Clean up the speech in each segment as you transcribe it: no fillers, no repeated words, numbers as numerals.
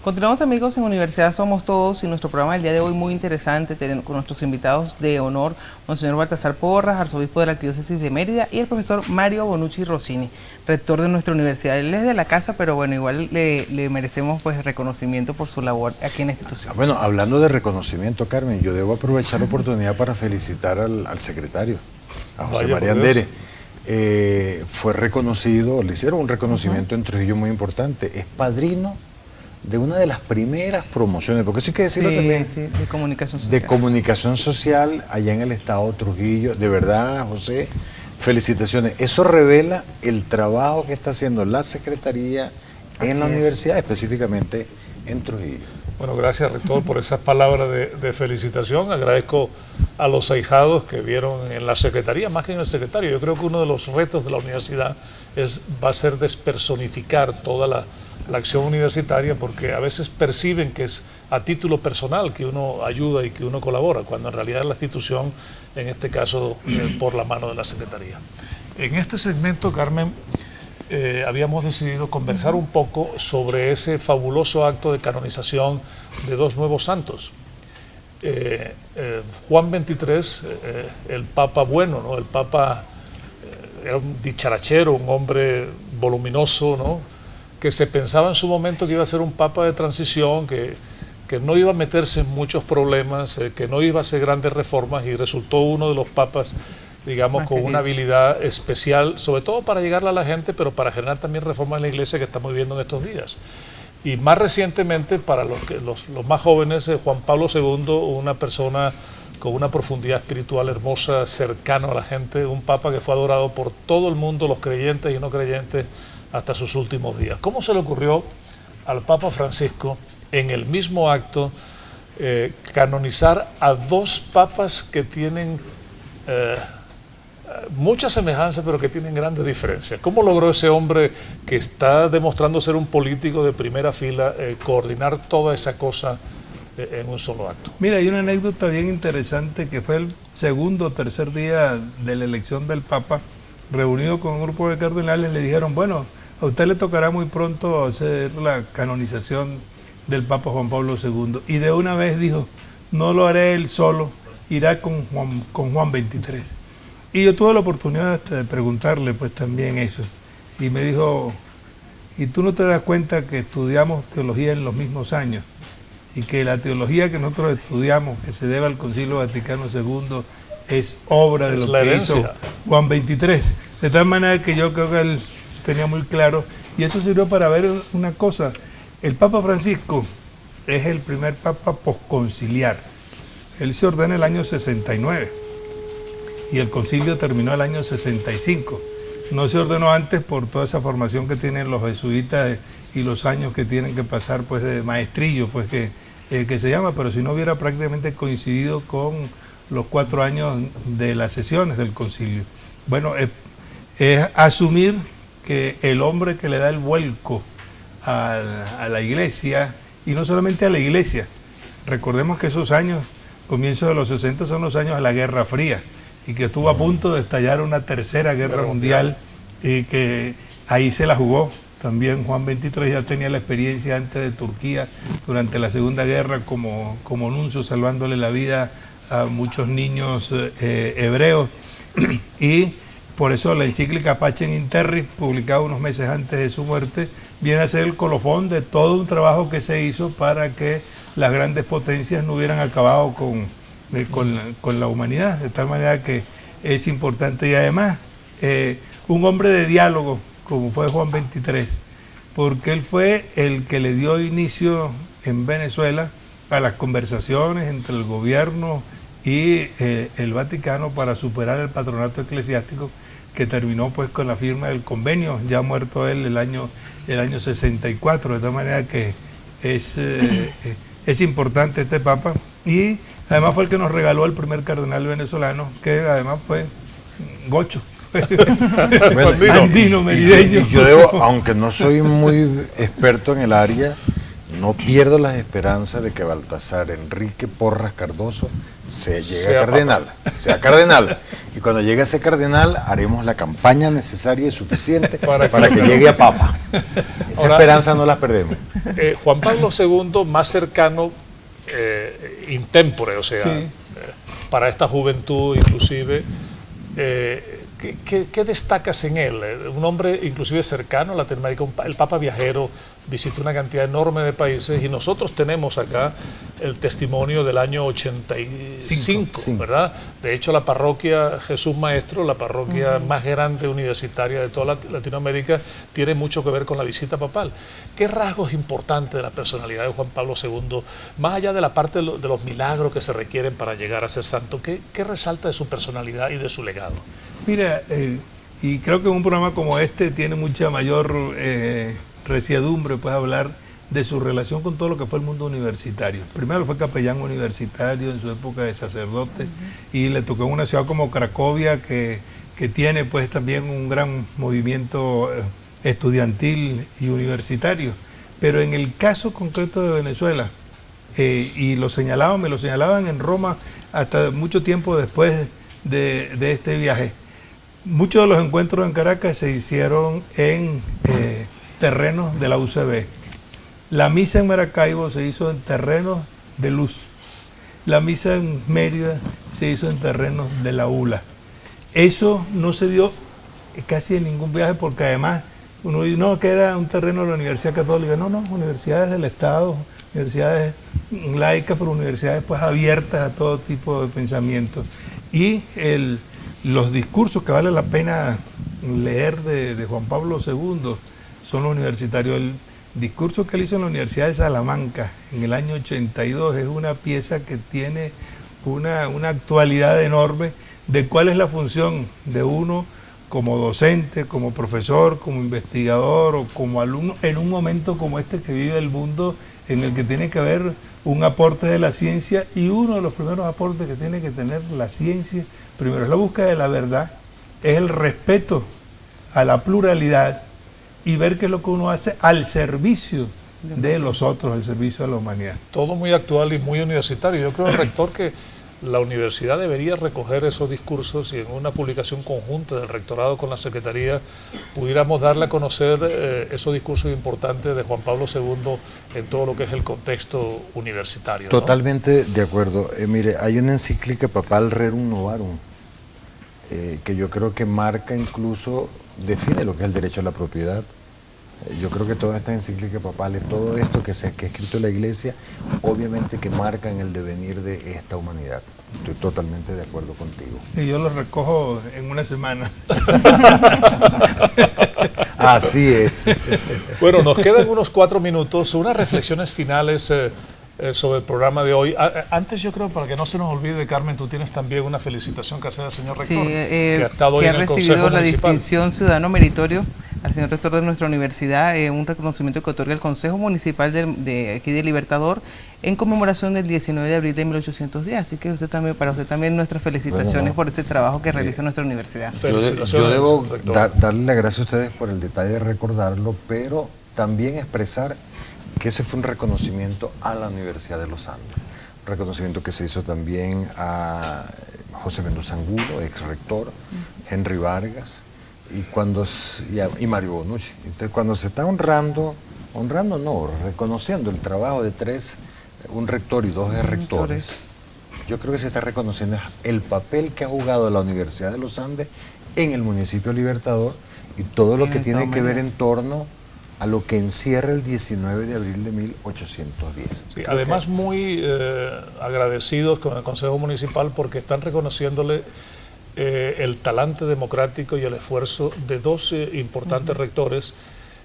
Continuamos, amigos, en Universidad Somos Todos, y nuestro programa del día de hoy muy interesante, con nuestros invitados de honor, Monseñor Baltasar Porras, arzobispo de la Arquidiócesis de Mérida, y el profesor Mario Bonucci Rossini, rector de nuestra universidad. Él es de la casa, pero bueno, igual le merecemos pues reconocimiento por su labor aquí en la institución. Bueno, hablando de reconocimiento, Carmen, yo debo aprovechar la oportunidad para felicitar al secretario, a José María Andere. Fue reconocido, le hicieron un reconocimiento en Trujillo muy importante. Es padrino de una de las primeras promociones, porque eso hay que decirlo también, de comunicación social. De comunicación social allá en el estado de Trujillo. De verdad, José, felicitaciones. Eso revela el trabajo que está haciendo la Secretaría en la universidad, específicamente en Trujillo. Bueno, gracias, rector, por esas palabras de felicitación. Agradezco a los ahijados que vieron en la Secretaría, más que en el secretario. Yo creo que uno de los retos de la universidad va a ser despersonificar toda la acción universitaria, porque a veces perciben que es a título personal que uno ayuda y que uno colabora, cuando en realidad es la institución, en este caso, por la mano de la Secretaría. En este segmento, Carmen, habíamos decidido conversar un poco sobre ese fabuloso acto de canonización de dos nuevos santos. Juan XXIII, el Papa bueno, ¿no? El Papa era un dicharachero, un hombre voluminoso, ¿no? Que se pensaba en su momento que iba a ser un papa de transición, que no iba a meterse en muchos problemas, que no iba a hacer grandes reformas, y resultó uno de los papas, digamos, con una habilidad especial, sobre todo para llegarle a la gente, pero para generar también reformas en la iglesia que estamos viviendo en estos días. Y más recientemente, para los más jóvenes, Juan Pablo II, una persona con una profundidad espiritual hermosa, cercano a la gente, un papa que fue adorado por todo el mundo, los creyentes y no creyentes, hasta sus últimos días. ¿Cómo se le ocurrió al Papa Francisco, en el mismo acto, canonizar a dos papas que tienen mucha semejanza, pero que tienen grandes diferencias? ¿Cómo logró ese hombre, que está demostrando ser un político de primera fila, coordinar toda esa cosa en un solo acto? Mira, hay una anécdota bien interesante, que fue el segundo o tercer día de la elección del Papa. Reunido con un grupo de cardenales, le dijeron: bueno, a usted le tocará muy pronto hacer la canonización del Papa Juan Pablo II. Y de una vez dijo: no lo haré él solo, irá con Juan XXIII. Y yo tuve la oportunidad de preguntarle pues también eso. Y me dijo: ¿y tú no te das cuenta que estudiamos teología en los mismos años? Y que la teología que nosotros estudiamos, que se debe al Concilio Vaticano II, es obra de lo que hizo Juan XXIII. De tal manera que yo creo que él tenía muy claro, y eso sirvió para ver una cosa. El Papa Francisco es el primer Papa posconciliar. Él se ordena el año 69 y el concilio terminó el año 65. No se ordenó antes por toda esa formación que tienen los jesuitas y los años que tienen que pasar pues de maestrillo, pues que se llama, pero si no hubiera prácticamente coincidido con los 4 años de las sesiones del concilio. Bueno, es asumir que el hombre que le da el vuelco a la iglesia, y no solamente a la iglesia, recordemos que esos años, comienzos de los 60, son los años de la Guerra Fría, y que estuvo a punto de estallar una tercera guerra mundial, y que ahí se la jugó. También Juan XXIII ya tenía la experiencia antes de Turquía, durante la Segunda Guerra, como nuncio, salvándole la vida a muchos niños hebreos. Y por eso la encíclica Pacem in Terris, publicada unos meses antes de su muerte, viene a ser el colofón de todo un trabajo que se hizo para que las grandes potencias no hubieran acabado con la humanidad. De tal manera que es importante. Y además, un hombre de diálogo, como fue Juan XXIII, porque él fue el que le dio inicio en Venezuela a las conversaciones entre el gobierno y el Vaticano para superar el patronato eclesiástico, que terminó pues con la firma del convenio, ya muerto él el año 64, de tal manera que es importante este Papa, y además fue el que nos regaló el primer cardenal venezolano, que además fue gocho. Bueno, andino, merideño. Yo debo, aunque no soy muy experto en el área, no pierdo las esperanzas de que Baltasar Enrique Porras Cardoso se llega a cardenal, sea cardenal. Y cuando llegue a ser cardenal, haremos la campaña necesaria y suficiente para que llegue a papa. Esa Ahora, esperanza no la perdemos. Juan Pablo II, más cercano, intempore, o sea, Sí. para esta juventud inclusive, ¿qué destacas en él? Un hombre inclusive cercano a Latinoamérica, el Papa viajero, visitó una cantidad enorme de países y nosotros tenemos acá el testimonio del año 85, ¿verdad? De hecho, la parroquia Jesús Maestro, la parroquia más grande universitaria de toda Latinoamérica, tiene mucho que ver con la visita papal. ¿Qué rasgos importantes de la personalidad de Juan Pablo II, más allá de la parte de los milagros que se requieren para llegar a ser santo, qué resalta de su personalidad y de su legado? Mira, y creo que un programa como este tiene mucha mayor resiedumbre, pues hablar de su relación con todo lo que fue el mundo universitario. Primero fue capellán universitario en su época de sacerdote y le tocó en una ciudad como Cracovia que tiene pues también un gran movimiento estudiantil y universitario. Pero en el caso concreto de Venezuela, y me lo señalaban en Roma hasta mucho tiempo después de este viaje. Muchos de los encuentros en Caracas se hicieron en terrenos de la UCB. La misa en Maracaibo se hizo en terrenos de Luz. La misa en Mérida se hizo en terrenos de la ULA. Eso no se dio casi en ningún viaje porque además uno dice, no, que era un terreno de la Universidad Católica. No, universidades del Estado, universidades laicas, pero universidades pues abiertas a todo tipo de pensamiento. Y los discursos que vale la pena leer de Juan Pablo II son los universitarios. El discurso que él hizo en la Universidad de Salamanca en el año 82 es una pieza que tiene una actualidad enorme de cuál es la función de uno como docente, como profesor, como investigador o como alumno en un momento como este que vive el mundo en el que tiene que haber un aporte de la ciencia, y uno de los primeros aportes que tiene que tener la ciencia, primero es la búsqueda de la verdad, es el respeto a la pluralidad y ver qué es lo que uno hace al servicio de los otros, al servicio de la humanidad. Todo muy actual y muy universitario. Yo creo, rector, que la universidad debería recoger esos discursos y en una publicación conjunta del rectorado con la Secretaría pudiéramos darle a conocer esos discursos importantes de Juan Pablo II en todo lo que es el contexto universitario, ¿no? Totalmente de acuerdo. Mire, hay una encíclica papal Rerum Novarum que yo creo que marca incluso, define lo que es el derecho a la propiedad. Yo creo que todas estas encíclicas papales, todo esto que ha escrito la Iglesia, obviamente que marcan el devenir de esta humanidad. Estoy totalmente de acuerdo contigo. Y yo lo recojo en una semana. Así es. Bueno, nos quedan unos 4 minutos, unas reflexiones finales sobre el programa de hoy. Antes yo creo, para que no se nos olvide, Carmen, tú tienes también una felicitación que hacer al señor rector, que ha estado hoy en el Consejo recibido la Municipal. distinción Ciudadano Meritorio al señor rector de nuestra universidad, un reconocimiento que otorga el Consejo Municipal de aquí de Libertador en conmemoración del 19 de abril de 1810. Así que para usted también nuestras felicitaciones por este trabajo que realiza nuestra universidad. Yo debo darle las gracias a ustedes por el detalle de recordarlo, pero también expresar que ese fue un reconocimiento a la Universidad de los Andes. Un reconocimiento que se hizo también a José Mendoza Angulo, ex rector, Henry Vargas, y Mario Bonucci. Entonces, cuando se está reconociendo el trabajo de un rector y 2 rectores, yo creo que se está reconociendo el papel que ha jugado la Universidad de los Andes en el municipio Libertador y todo lo que tiene que ver en torno a lo que encierra el 19 de abril de 1810. Sí, además muy agradecidos con el Consejo Municipal porque están reconociéndole el talante democrático y el esfuerzo de 2 importantes rectores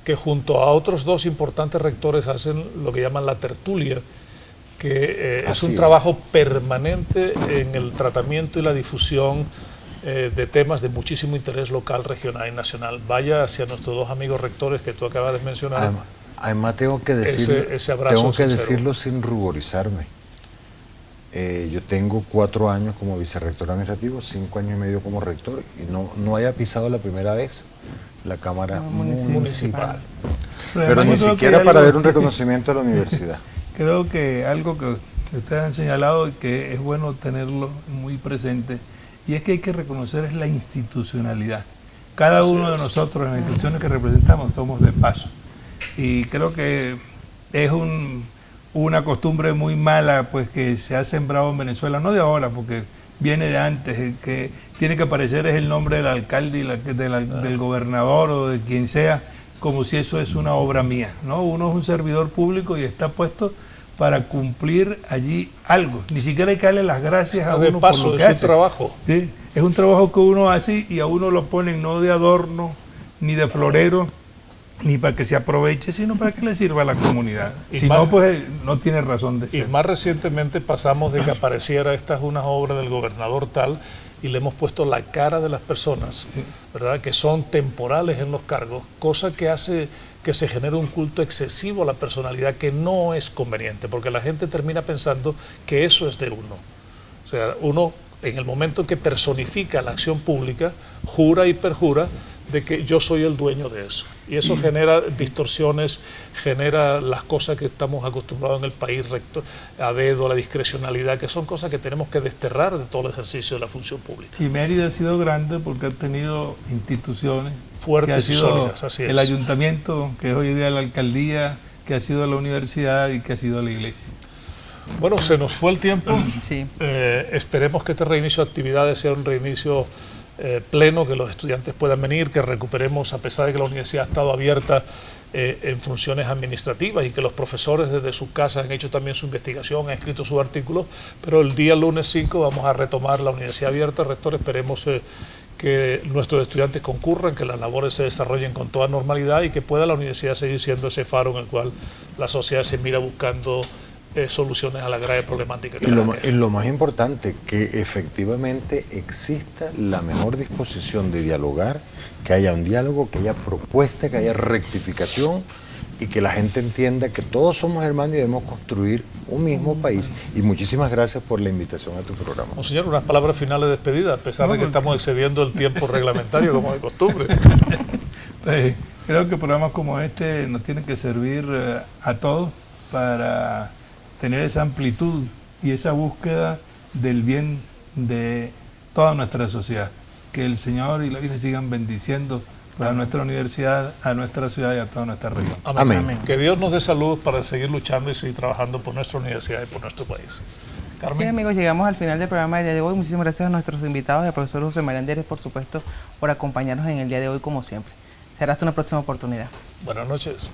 que junto a otros 2 importantes rectores hacen lo que llaman la tertulia, que es un trabajo permanente en el tratamiento y la difusión de temas de muchísimo interés local, regional y nacional. Vaya hacia nuestros 2 amigos rectores que tú acabas de mencionar. Además tengo que decirlo sin ruborizarme. Yo tengo 4 años como vicerrector administrativo, 5 años y medio como rector y no haya pisado la primera vez la Cámara Municipal. Pero ni siquiera para ver un reconocimiento a la universidad. Creo que algo que ustedes han señalado que es bueno tenerlo muy presente, y es que hay que reconocer es la institucionalidad. Cada uno de nosotros en las instituciones que representamos somos de paso, y creo que es una costumbre muy mala pues que se ha sembrado en Venezuela, no de ahora, porque viene de antes. El que tiene que aparecer es el nombre del alcalde y del gobernador o de quien sea, como si eso es una obra mía, ¿no? Uno es un servidor público y está puesto para cumplir allí algo. Ni siquiera hay que darle las gracias a uno por lo que hace. Es un trabajo. Sí, es un trabajo que uno hace y a uno lo ponen no de adorno, ni de florero, ni para que se aproveche, sino para que le sirva a la comunidad. Si no, pues no tiene razón de ser. Y más recientemente pasamos de que apareciera esta es una obra del gobernador tal, y le hemos puesto la cara de las personas, ¿verdad?, que son temporales en los cargos, cosa que hace que se genere un culto excesivo a la personalidad que no es conveniente, porque la gente termina pensando que eso es de uno. O sea, uno en el momento que personifica la acción pública, jura y perjura de que yo soy el dueño de eso. Y eso genera distorsiones, genera las cosas que estamos acostumbrados en el país, recto, a dedo, la discrecionalidad, que son cosas que tenemos que desterrar de todo el ejercicio de la función pública. Y Mérida ha sido grande porque ha tenido instituciones fuertes y sólidas, así es. El ayuntamiento, que es hoy día la alcaldía, que ha sido la universidad y que ha sido la iglesia. Bueno, se nos fue el tiempo. Sí. Esperemos que este reinicio de actividades sea un reinicio pleno, que los estudiantes puedan venir, que recuperemos, a pesar de que la universidad ha estado abierta en funciones administrativas y que los profesores desde sus casas han hecho también su investigación, han escrito sus artículos, pero el día lunes 5 vamos a retomar la universidad abierta. Rector, esperemos que nuestros estudiantes concurran, que las labores se desarrollen con toda normalidad y que pueda la universidad seguir siendo ese faro en el cual la sociedad se mira buscando soluciones a la grave problemática. Y lo más importante, que efectivamente exista la mejor disposición de dialogar, que haya un diálogo, que haya propuesta, que haya rectificación y que la gente entienda que todos somos hermanos y debemos construir un mismo país. Y muchísimas gracias por la invitación a tu programa. Monseñor, unas palabras finales de despedida, a pesar de que estamos excediendo el tiempo reglamentario como de costumbre. Pues, creo que programas como este nos tienen que servir a todos para tener esa amplitud y esa búsqueda del bien de toda nuestra sociedad. Que el Señor y la Virgen sigan bendiciendo a nuestra universidad, a nuestra ciudad y a toda nuestra región. Amén. Amén. Que Dios nos dé salud para seguir luchando y seguir trabajando por nuestra universidad y por nuestro país. Carmen. Sí, amigos, llegamos al final del programa del día de hoy. Muchísimas gracias a nuestros invitados, al profesor José María Anderes, por supuesto, por acompañarnos en el día de hoy como siempre. Será hasta una próxima oportunidad. Buenas noches.